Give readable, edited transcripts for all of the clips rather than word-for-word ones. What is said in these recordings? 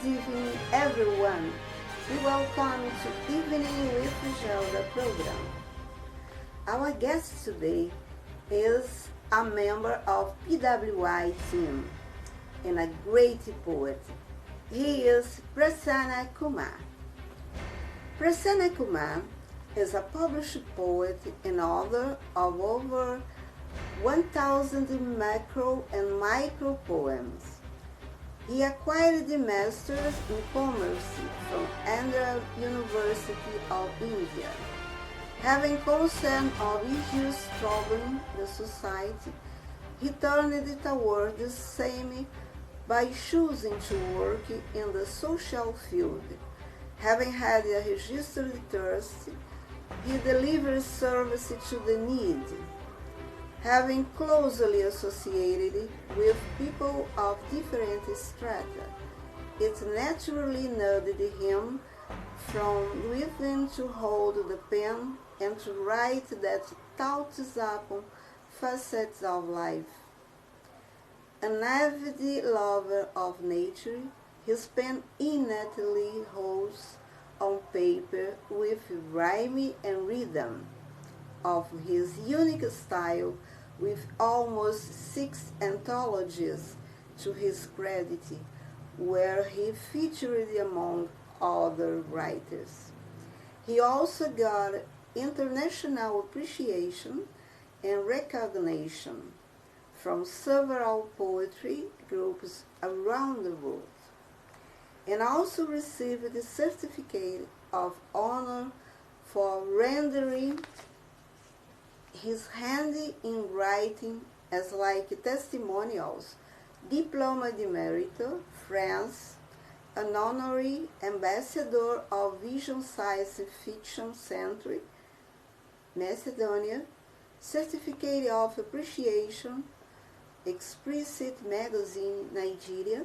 Good evening, everyone. Welcome to Evening with Gelda program. Our guest today is a member of PWI team and a great poet. He is Prasanna Kkumar. Prasanna Kkumar is a published poet and author of over 1,000 macro and micro poems. He acquired the Masters in Commerce from Andhra University of India. Having concern of issues troubling the society, he turned it toward the same by choosing to work in the social field. Having had a registered thirst, he delivers service to the needy. Having closely associated with people of different strata, it naturally nudged him from within to hold the pen and to write that touches upon facets of life. An avid lover of nature, his pen innately holds on paper with rhyme and rhythm of his unique style, with almost 6 anthologies to his credit, where he featured among other writers. He also got international appreciation and recognition from several poetry groups around the world, and also received the certificate of honor for rendering his hand in writing as like testimonials, Diploma de Mérito, France, an honorary ambassador of Vision Science Fiction Centre, Macedonia, certificate of appreciation, Explicit Magazine, Nigeria,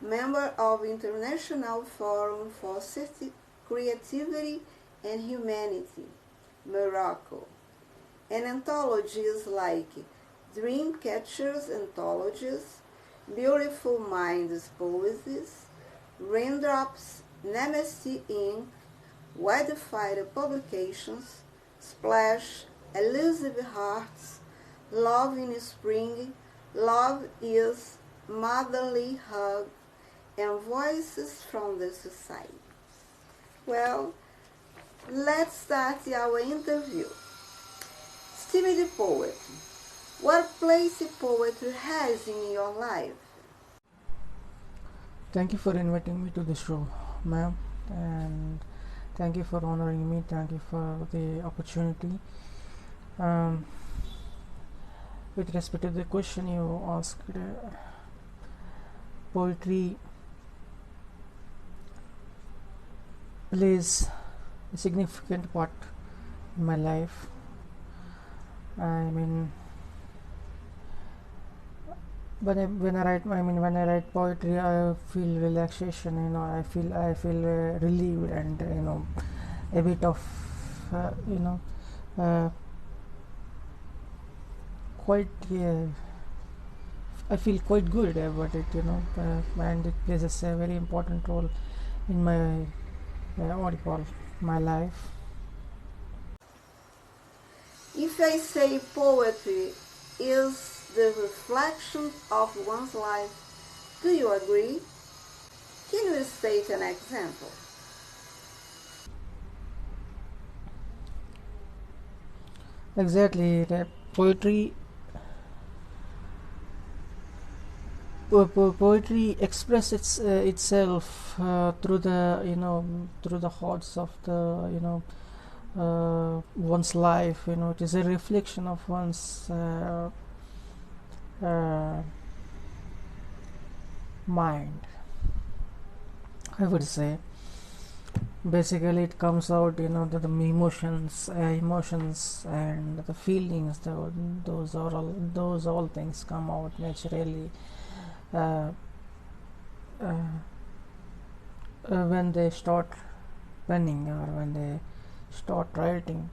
member of International Forum for Creativity and Humanity, Morocco, and anthologies like Dreamcatchers Anthologies, Beautiful Minds Poesies, Raindrops, Namaste Inc., Wildfire Publications, Splash, Elusive Hearts, Love in Spring, Love is Motherly Hug, and Voices from the Society. Well, let's start our interview. Esteemed poet, what place poetry has in your life? Thank you for inviting me to the show, ma'am, and thank you for honoring me. Thank you for the opportunity. Um, with respect to the question you asked, poetry plays a significant part in my life. I mean, when I write poetry, I feel relaxation. I feel relieved, and a bit of uh, quite. I feel quite good about it. And it plays a very important role in my what do you call my life. If I say poetry is the reflection of one's life, do you agree? Can you state an example? Exactly, the poetry expresses itself through the hearts of the one's life. It is a reflection of one's mind, I would say. Basically, it comes out, the emotions and the feelings. Those all things come out naturally uh, when they start penning, or when they start writing.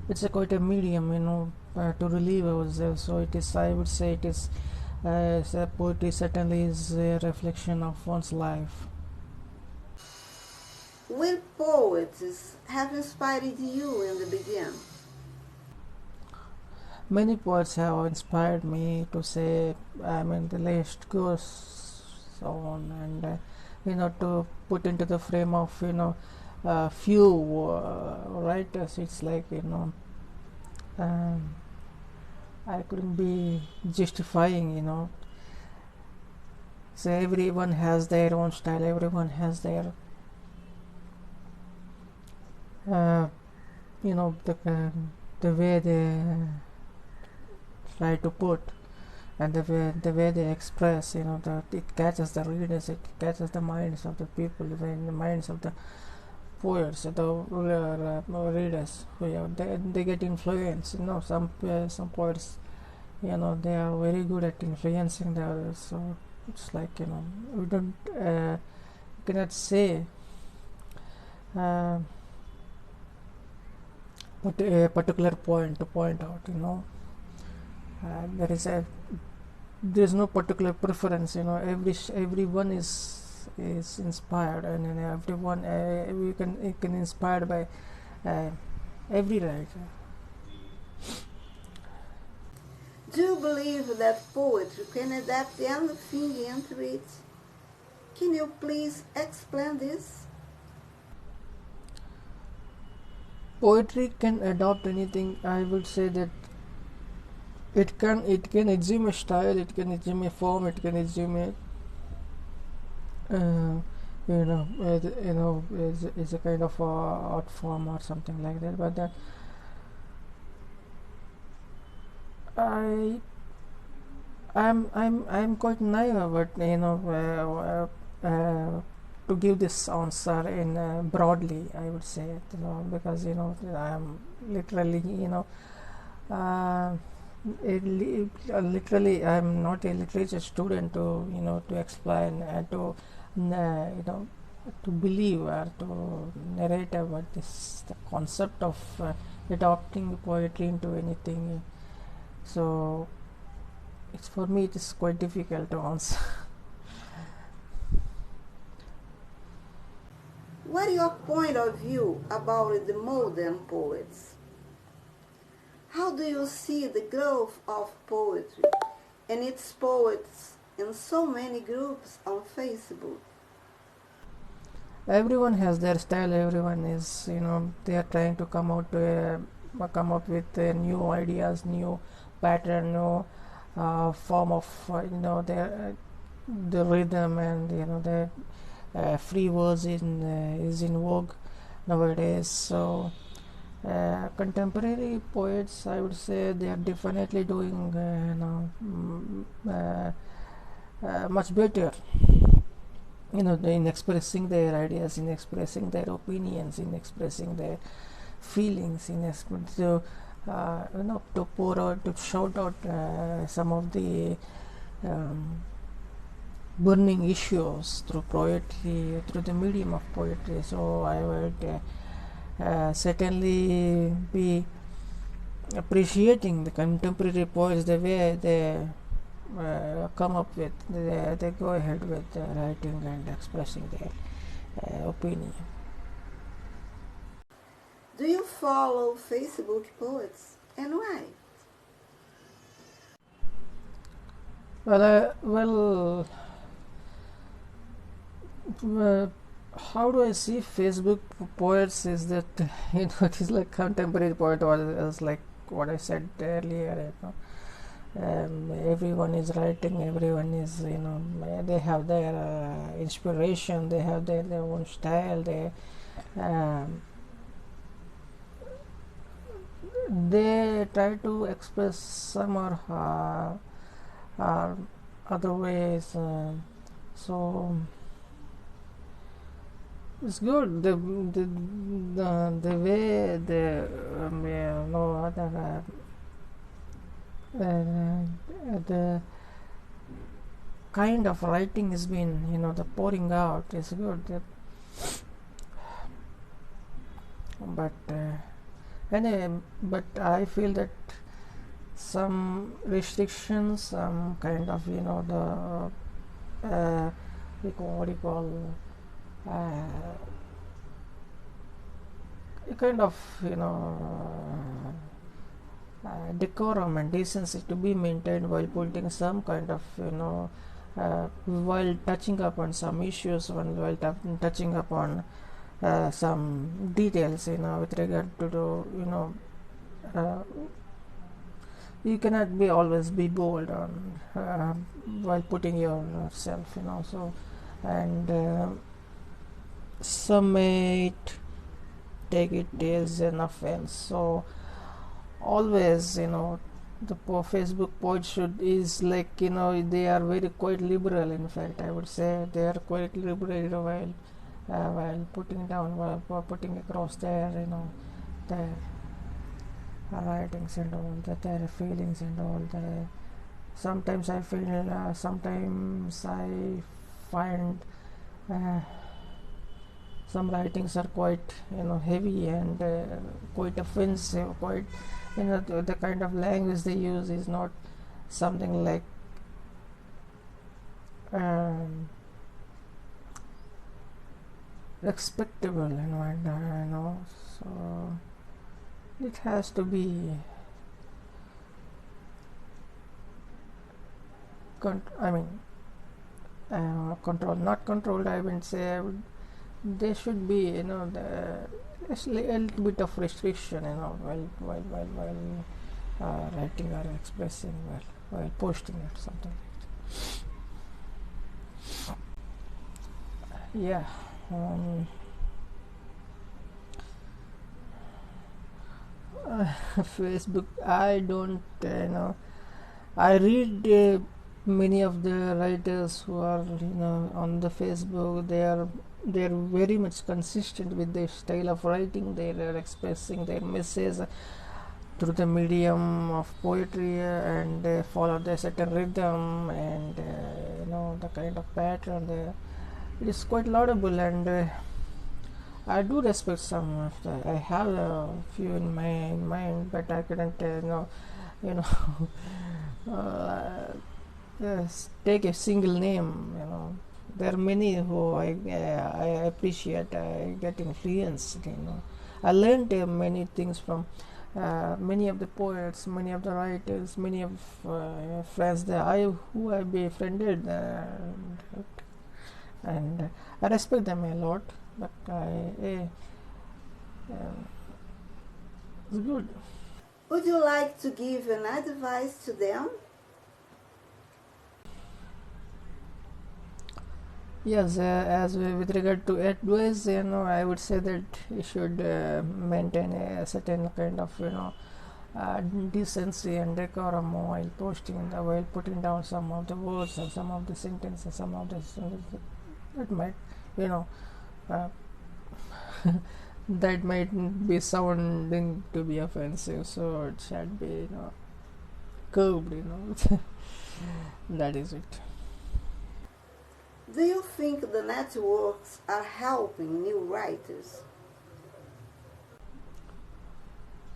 It's quite a medium, to relieve ourselves. So it is. I would say it is So poetry certainly is a reflection of one's life. Which poets have inspired you in the beginning? Many poets have inspired me to say, I mean, the list goes on, and to put into the frame of few writers. It's like um, I couldn't be justifying. So everyone has their own style. Everyone has their uh, the way they try to put, and the way they express, that it catches the readers, it catches the minds of the people, the minds of the poets, the readers. They get influenced. Some poets, they are very good at influencing the others. So it's like, we don't cannot say uh, put a particular point to point out. There is no particular preference. Everyone is inspired, and everyone you can inspired by uh, every writer. Do you believe that poetry can adapt anything into it? Can you please explain this? Poetry can adopt anything. I would say that it can assume a style, it can assume a form, it can assume a is a kind of art form or something like that. But that I I'm quite naive, but to give this answer in broadly, I would say, because I'm literally uh, literally I'm not a literature student to explain and to to believe or to narrate about this the concept of adopting poetry into anything. So it's for me it is quite difficult to answer. What is your point of view about the modern poets? How do you see the growth of poetry and its poets in so many groups on Facebook? Everyone has their style. Everyone is they are trying to come up with new ideas, new pattern, new form of the rhythm, and the free verse is in vogue nowadays. So contemporary poets, I would say, they are definitely doing much better, in expressing their ideas, in expressing their opinions, in expressing their feelings, to pour out, to shout out some of the um, burning issues through poetry, through the medium of poetry. So I would certainly be appreciating the contemporary poets, the way they come up with, they go ahead with writing and expressing their opinion. Do you follow Facebook poets and why? Well, how do I see Facebook poets is that it is like contemporary poet, or else like what I said earlier. Everyone is writing, everyone is they have their inspiration, they have their own style, um, they try to express some or other ways. So it's good the way the kind of writing has been, the pouring out is good. But anyway, but I feel that some restrictions, some kind of what do you call a kind of decorum and decency to be maintained while putting some kind of while touching upon some issues, while touching upon some details with regard to uh, you cannot be always be bold on while putting yourself so and some may take it as an offense. So always the Facebook post should is like they are very quite liberal. In fact, I would say they are quite liberal while putting down while putting across their writings and all that, their feelings and all that. Sometimes I feel sometimes I find some writings are quite heavy and quite offensive, quite the kind of language they use is not something like respectable and so it has to be controlled, not controlled. I would say there should be a little bit of restriction while writing or expressing while posting it, something like that. Yeah. Facebook, I don't I read many of the writers who are on the Facebook. They're very much consistent with their style of writing. They are expressing their message through the medium of poetry and they follow the certain rhythm and the kind of pattern there. It is quite laudable and I do respect some of the. I have a few in my mind, but I couldn't take a single name. There are many who I appreciate. I get influenced. I learned many things from many of the poets, many of the writers, many of friends that who I befriended, and I respect them a lot. But it's good. Would you like to give an advice to them? Yes, with regard to advice, I would say that you should maintain a certain kind of decency and decorum while while putting down some of the words or some of the sentences, some of the that might uh, that might be sounding to be offensive, so it should be curbed. That is it. Do you think the networks are helping new writers?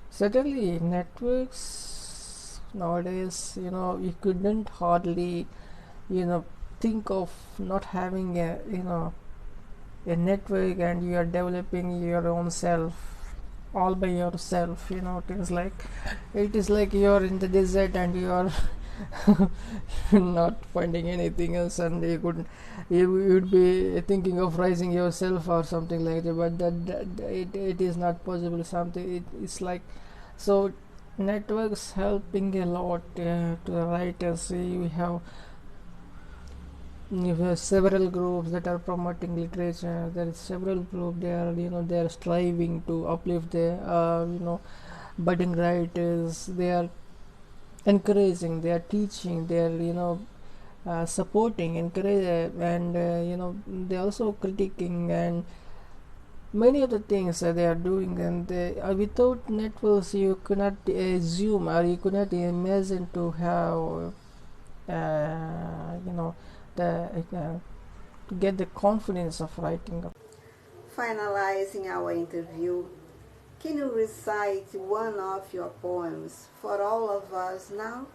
Certainly, networks nowadays, you couldn't hardly, think of not having a network and you are developing your own self all by yourself. It is like you are in the desert and you are not finding anything else, and you would be thinking of rising yourself or something like that, but it is not possible. It's like so networks helping a lot to the writers. You have several groups that are promoting literature. There is several groups they are striving to uplift the budding writers. They are encouraging, they are teaching, they are supporting, encourage, and they also critiquing and many of the things that they are doing. And without networks, you cannot assume or you cannot imagine to have to get the confidence of writing. Finalizing our interview, Can you recite one of your poems for all of us now?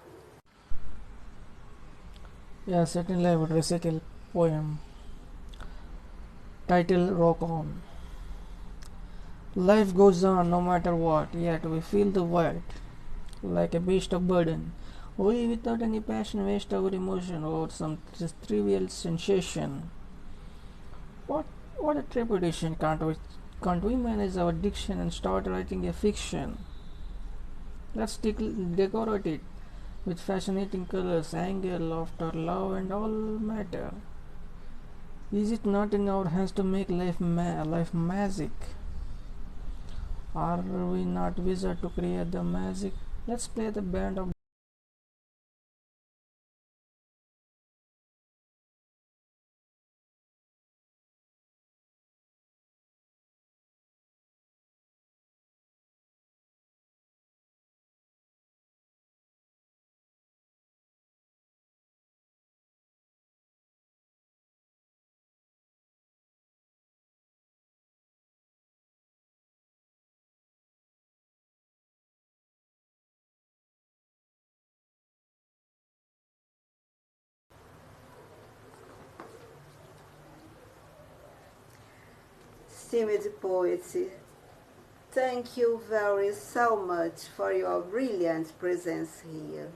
Yeah, certainly I would recite a poem titled Rock On. Life goes on no matter what, yet we feel the weight like a beast of burden. We, without any passion, waste our emotion over some trivial sensation. What what a trepidation! Can't we manage our diction and start writing a fiction? Let's decorate it with fascinating colors, anger, laughter, love, and all matter. Is it not in our hands to make life magic? Are we not wizard to create the magic? Let's play the band of Esteemed poets, thank you very so much for your brilliant presence here.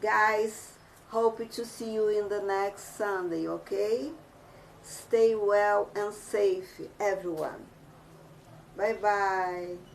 Guys, hope to see you in the next Sunday, okay? Stay well and safe, everyone. Bye bye.